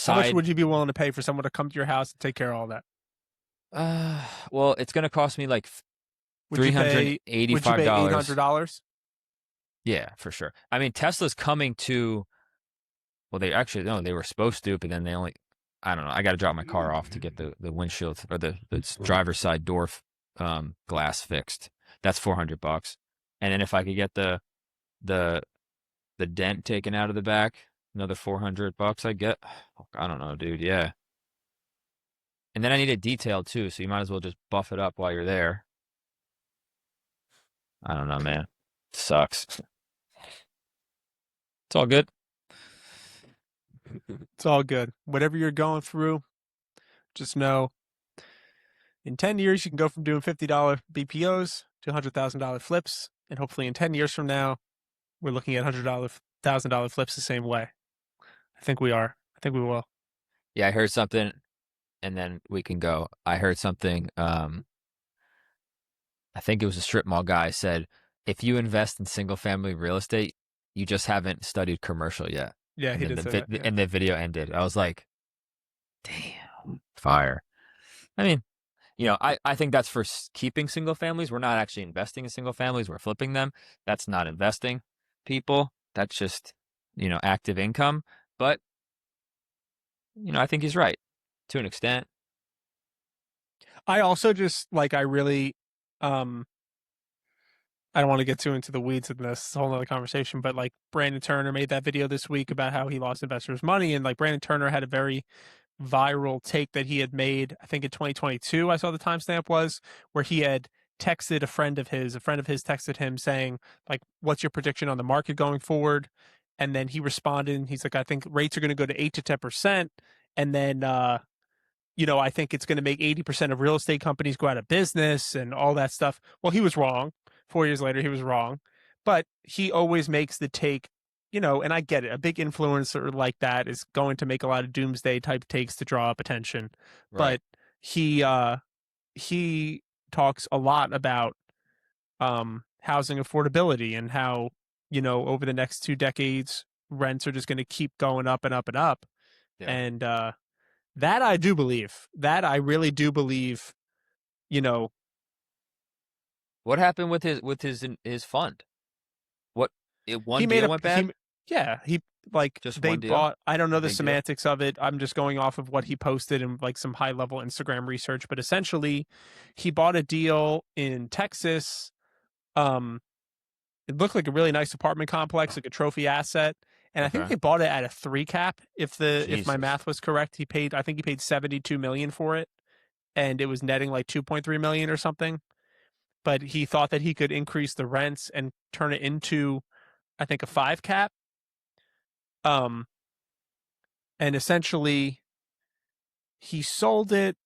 How much side. would you be willing to pay for someone to come to your house and take care of all that? Well, it's gonna cost me like Would you pay $385. $800? Yeah, for sure. I mean, Tesla's coming to. Well, they actually no, they were supposed to, but then they only. I don't know. I got to drop my car off to get the windshield or the driver's side door glass fixed. That's $400. And then if I could get the dent taken out of the back, another $400. I get. I don't know, dude. Yeah. And then I need it detailed too, so you might as well just buff it up while you're there. I don't know, man. Sucks. It's all good. It's all good. Whatever you're going through, just know in 10 years, you can go from doing $50 BPOs to $100,000 flips. And hopefully in 10 years from now, we're looking at $100,000 flips the same way. I think we are. I think we will. Yeah, I heard something, and then we can go. I heard something. I think it was a strip mall guy said, if you invest in single family real estate, you just haven't studied commercial yet. Yeah, And he then did say that. Yeah. and the video ended. I was like, damn, fire. I mean, I think that's for keeping single families. We're not actually investing in single families. We're flipping them. That's not investing, people. That's just, active income. But, I think he's right to an extent. I also just I really, I don't want to get too into the weeds in this. It's a whole other conversation, but Brandon Turner made that video this week about how he lost investors' money. And Brandon Turner had a very viral take that he had made, I think in 2022, I saw the timestamp was, where he had texted a friend of his texted him saying, what's your prediction on the market going forward? And then he responded, and he's like, I think rates are going to go to 8 to 10%. And then, I think it's going to make 80% of real estate companies go out of business and all that stuff. Well, he was wrong. 4 years later, he was wrong. But he always makes the take, and I get it. A big influencer like that is going to make a lot of doomsday type takes to draw up attention. Right. But he talks a lot about housing affordability and how, over the next 2 decades, rents are just going to keep going up and up and up. Yeah. And that I do believe. That I really do believe. What happened with his fund? What one he deal made went bad? He Just they one deal? bought. I don't know the Big deal? semantics of it. I'm just going off of what he posted and some high level Instagram research. But essentially, he bought a deal in Texas. It looked like a really nice apartment complex, like a trophy asset. And I think Okay. they bought it at a 3 cap. If my Jesus. math was correct, I think he paid $72 million for it, and it was netting like $2.3 million or something. But he thought that he could increase the rents and turn it into, I think, a 5 cap. And essentially, he sold it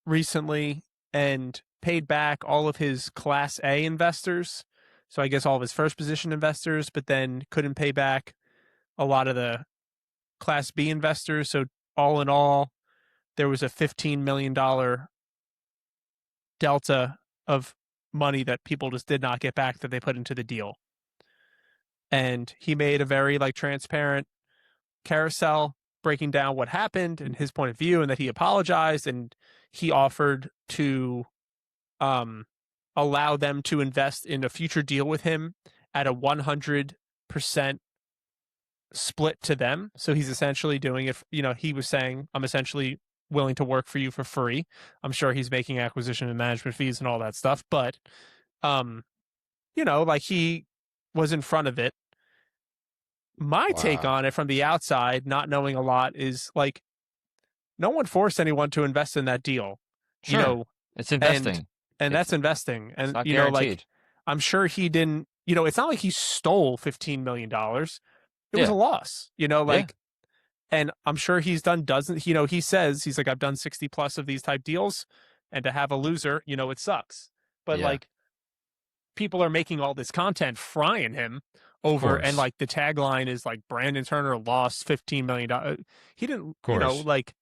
recently and paid back all of his Class A investors. So I guess all of his first position investors, but then couldn't pay back a lot of the Class B investors. So all in all, there was a $15 million delta of money that people just did not get back that they put into the deal. And he made a very transparent carousel breaking down what happened and his point of view, and that he apologized, and he offered to allow them to invest in a future deal with him at a 100% split to them. So he's essentially doing it, he was saying, I'm essentially willing to work for you for free. I'm sure he's making acquisition and management fees and all that stuff, but he was in front of it. My take Wow. on it from the outside, not knowing a lot, is no one forced anyone to invest in that deal. Sure. It's investing. And It's- that's investing. It's And not guaranteed. I'm sure he didn't, it's not like he stole $15 million. It was Yeah. a loss, Yeah. And I'm sure he's done dozens. He says he's like, I've done 60 plus of these type deals, and to have a loser, it sucks. But Yeah. like, people are making all this content frying him Of over, and course. like the tagline is like Brandon Turner lost $15 million. He didn't, Of course. like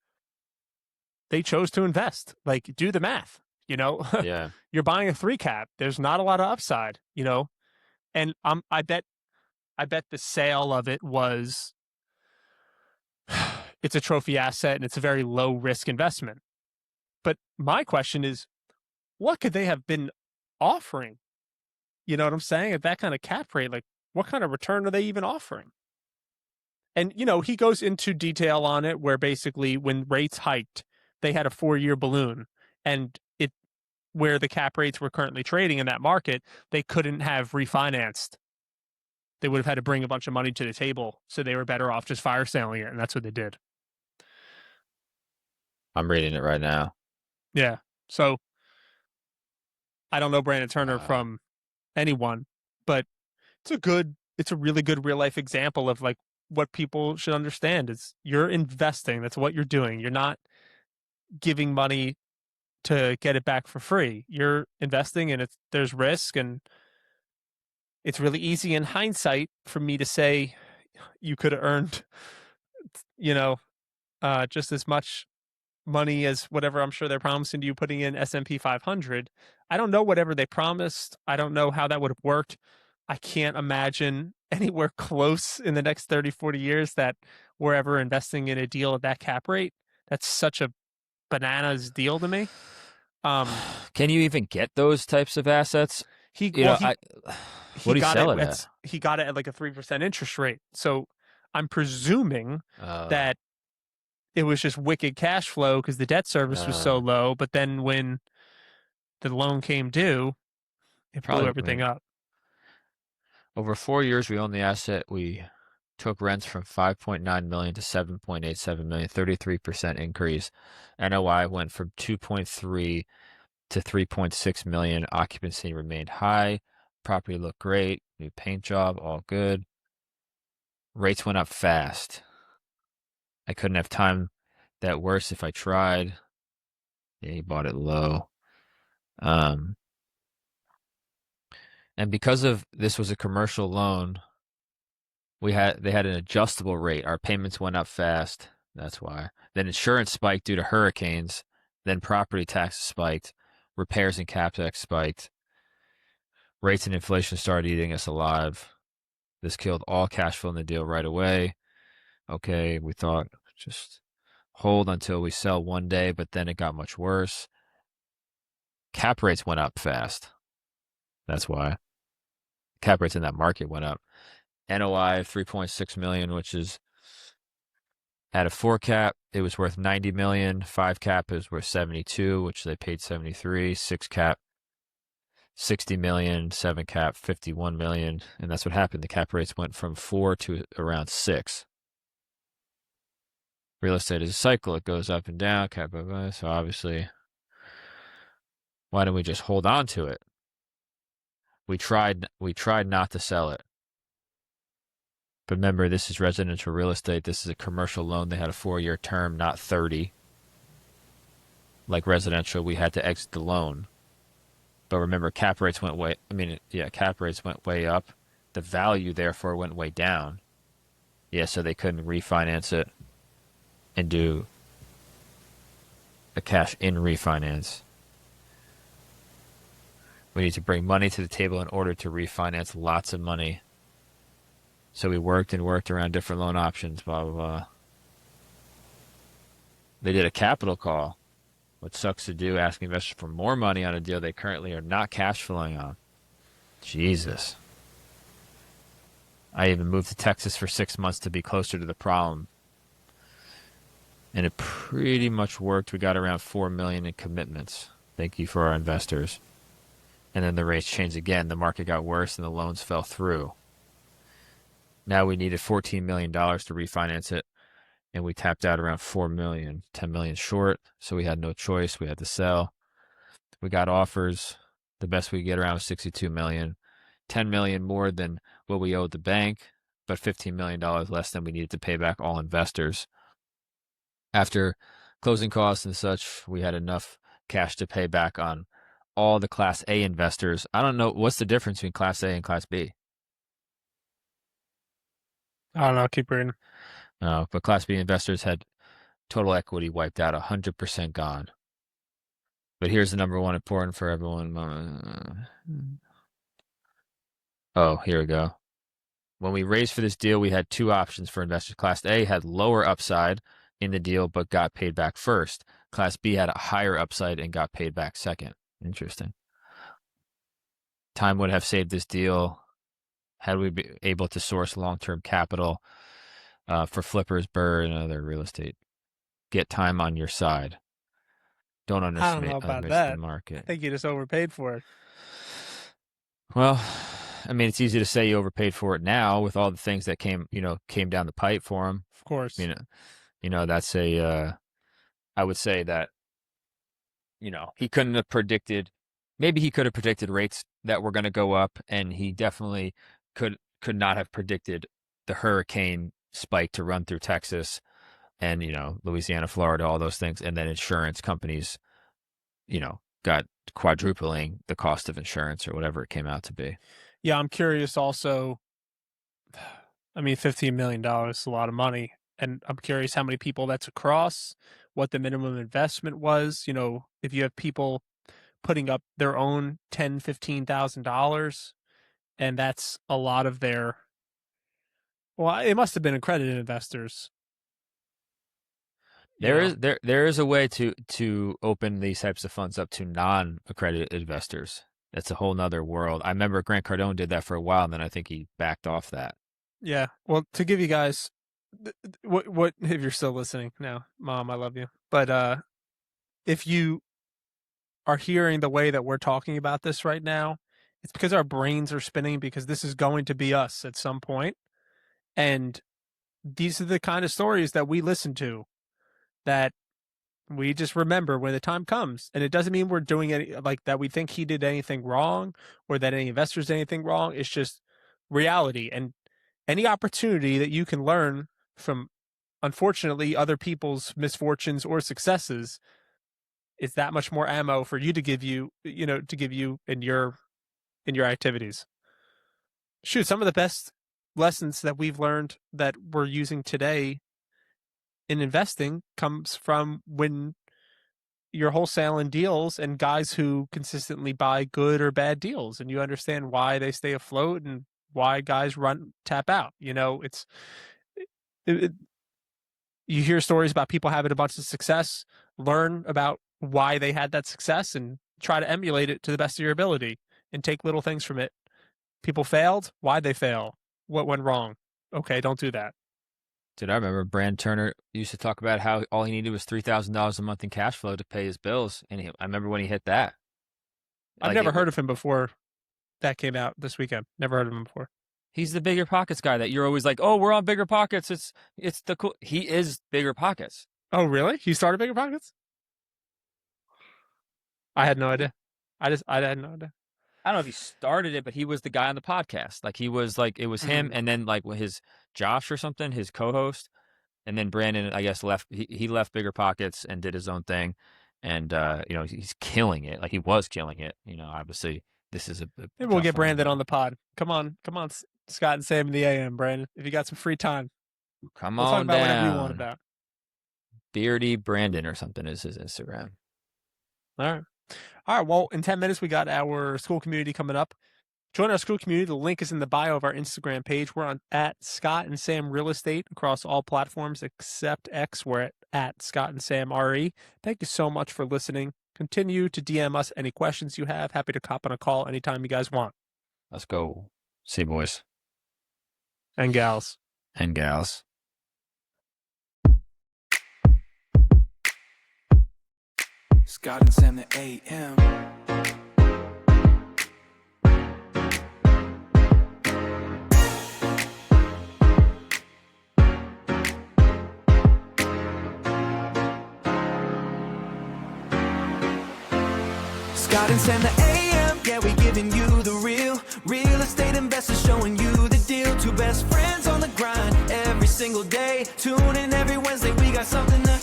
they chose to invest. Like, do the math. Yeah. You're buying a 3 cap. There's not a lot of upside. And I bet the sale of it was it's a trophy asset and it's a very low risk investment. But my question is, what could they have been offering? You know what I'm saying? At that kind of cap rate, like what kind of return are they even offering? And, he goes into detail on it where basically when rates hiked, they had a 4-year balloon, and where the cap rates were currently trading in that market, they couldn't have refinanced. They would have had to bring a bunch of money to the table. So they were better off just fire selling it. And that's what they did. I'm reading it right now. Yeah. So I don't know Brandon Turner from anyone, but it's a really good real life example of like what people should understand is you're investing. That's what you're doing. You're not giving money to get it back for free. You're investing, and there's risk, and it's really easy in hindsight for me to say you could have earned, just as much money as whatever I'm sure they're promising to you putting in S&P 500. I don't know whatever they promised. I don't know how that would have worked. I can't imagine anywhere close in the next 30, 40 years that we're ever investing in a deal at that cap rate. That's such a bananas deal to me. Can you even get those types of assets? What do you sell it at? He got it at like a 3% interest rate. So I'm presuming that it was just wicked cash flow because the debt service was so low. But then when the loan came due, it blew everything up. Over 4 years, we owned the asset. We took rents from 5.9 million to 7.87 million, 33% increase. NOI went from 2.3 to 3.6 million. Occupancy remained high. Property looked great. New paint job, all good. Rates went up fast. I couldn't have timed that worse if I tried. Yeah, he bought it low. And because of this was a commercial loan, they had an adjustable rate. Our payments went up fast. That's why. Then insurance spiked due to hurricanes. Then property taxes spiked. Repairs and CapEx spiked. Rates and inflation started eating us alive. This killed all cash flow in the deal right away. Okay, we thought just hold until we sell one day, but then it got much worse. Cap rates went up fast. That's why. Cap rates in that market went up. NOI of 3.6 million, which is at a 4 cap, it was worth 90 million. 5 cap is worth 72, which they paid 73. 6 cap, 60 million. 7 cap, 51 million. And that's what happened. The cap rates went from 4 to around 6. Real estate is a cycle. It goes up and down. So obviously, why don't we just hold on to it? We tried not to sell it. But remember, this is residential real estate. This is a commercial loan. They had a 4-year term, not 30. Like residential, we had to exit the loan. But remember, cap rates went way up. The value, therefore, went way down. Yeah, so they couldn't refinance it and do a cash-in refinance. We need to bring money to the table in order to refinance lots of money. So we worked around different loan options, blah, blah, blah. They did a capital call, which sucks to do, asking investors for more money on a deal they currently are not cash flowing on. Jesus. I even moved to Texas for 6 months to be closer to the problem. And it pretty much worked. We got around $4 million in commitments. Thank you for our investors. And then the rates changed again. The market got worse and the loans fell through. Now we needed $14 million to refinance it, and we tapped out around $4 million, $10 million short, so we had no choice. We had to sell. We got offers. The best we could get around was $62 million, $10 million more than what we owed the bank, but $15 million less than we needed to pay back all investors. After closing costs and such, we had enough cash to pay back on all the Class A investors. I don't know what's the difference between Class A and Class B. I don't know. Keep reading. But Class B investors had total equity wiped out, 100% gone. But here's the number one important for everyone. Oh, here we go. When we raised for this deal, we had two options for investors. Class A had lower upside in the deal, but got paid back first. Class B had a higher upside and got paid back second. Interesting. Time would have saved this deal had we been able to source long-term capital for flippers, Burr, and other real estate. Get time on your side. Don't underestimate the market. I think you just overpaid for it. Well, I mean, it's easy to say you overpaid for it now with all the things that came down the pipe for him. Of course. That's I would say that, he couldn't have predicted, maybe he could have predicted rates that were going to go up, and he definitely could not have predicted the hurricane spike to run through Texas and, Louisiana, Florida, all those things. And then insurance companies, got quadrupling the cost of insurance or whatever it came out to be. Yeah, I'm curious also. I mean, $15 million is a lot of money. And I'm curious how many people that's across, what the minimum investment was. If you have people putting up their own $10,000, $15,000, and that's a lot of their, well, it must have been accredited investors. There is a way to open these types of funds up to non-accredited investors. That's a whole nother world. I remember Grant Cardone did that for a while, and then I think he backed off that. Yeah. Well, to give you guys, what if you're still listening now, Mom, I love you. But if you are hearing the way that we're talking about this right now, it's because our brains are spinning, because this is going to be us at some point. And these are the kind of stories that we listen to, that we just remember when the time comes. And it doesn't mean we're doing any, like, that we think he did anything wrong or that any investors did anything wrong. It's just reality. And any opportunity that you can learn from, unfortunately, other people's misfortunes or successes is that much more ammo for you to give you, in your activities. Shoot, some of the best lessons that we've learned that we're using today in investing comes from when you're wholesaling deals and guys who consistently buy good or bad deals, and you understand why they stay afloat and why guys tap out. You hear stories about people having a bunch of success, learn about why they had that success and try to emulate it to the best of your ability and take little things from it. People failed. Why'd they fail? What went wrong? Okay, don't do that. Dude, I remember Brand Turner used to talk about how all he needed was $3,000 a month in cash flow to pay his bills. And I remember when he hit that. I've never heard of him before that came out this weekend. Never heard of him before. He's the Bigger Pockets guy that you're always like, oh, we're on Bigger Pockets. It's the cool. He is Bigger Pockets. Oh, really? He started Bigger Pockets? I had no idea. I had no idea. I don't know if he started it, but he was the guy on the podcast. Like, he was like, it was him, and then like his Josh or something, his co-host, and then Brandon, I guess, left. He left Bigger Pockets and did his own thing, and he's killing it. Like, he was killing it. Obviously, this is maybe we'll get Brandon on the pod. Come on, Scott and Sam in the AM, Brandon. If you got some free time, we'll talk about whatever you want about. Beardy Brandon or something is his Instagram. All right. Well, in 10 minutes, we got our school community coming up. Join our school community. The link is in the bio of our Instagram page. We're on at Scott and Sam Real Estate across all platforms except X. We're at Scott and Sam RE. Thank you so much for listening. Continue to DM us any questions you have. Happy to cop on a call anytime you guys want. Let's go. See you, boys. And gals. And gals. Scott and Sam, the AM. Scott and Sam, the AM. Yeah, we giving you the real estate investors, showing you the deal. Two best friends on the grind every single day. Tune in every Wednesday. We got something to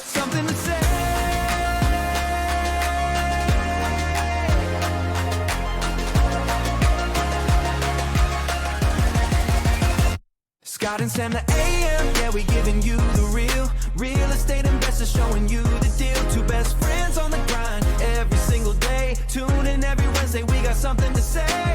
Scott and Sam, the AM, yeah, we giving you the real estate investors, showing you the deal. Two best friends on the grind every single day. Tune in every Wednesday, we got something to say.